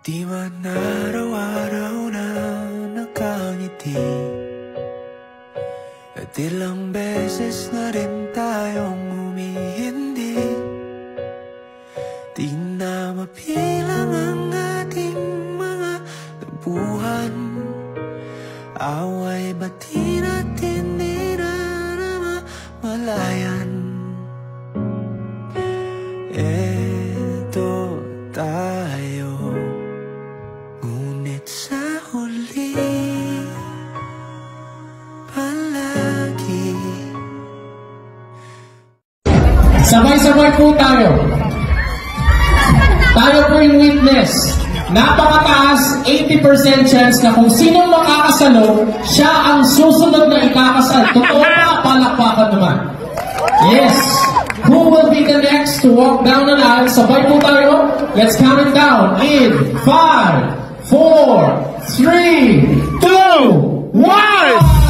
Di man araw-araw na nakangiti, at ilang beses na rin tayong humihindi. Di na mapilang ang ating mga tampuhan, away bati natin di na malayan. Eto tayo, ngunit sa huli palagi. Sabay-sabay po tayo. Tayo po yung witness. Napakataas, 80% chance na kung sinong makakasalo, siya ang susunod na ikakasal. Totoo pa, palakpakan naman. Yes. Who will be the next to walk down the aisle? Sabay po tayo. Let's count it down in 5, 4, 3, 2, 1!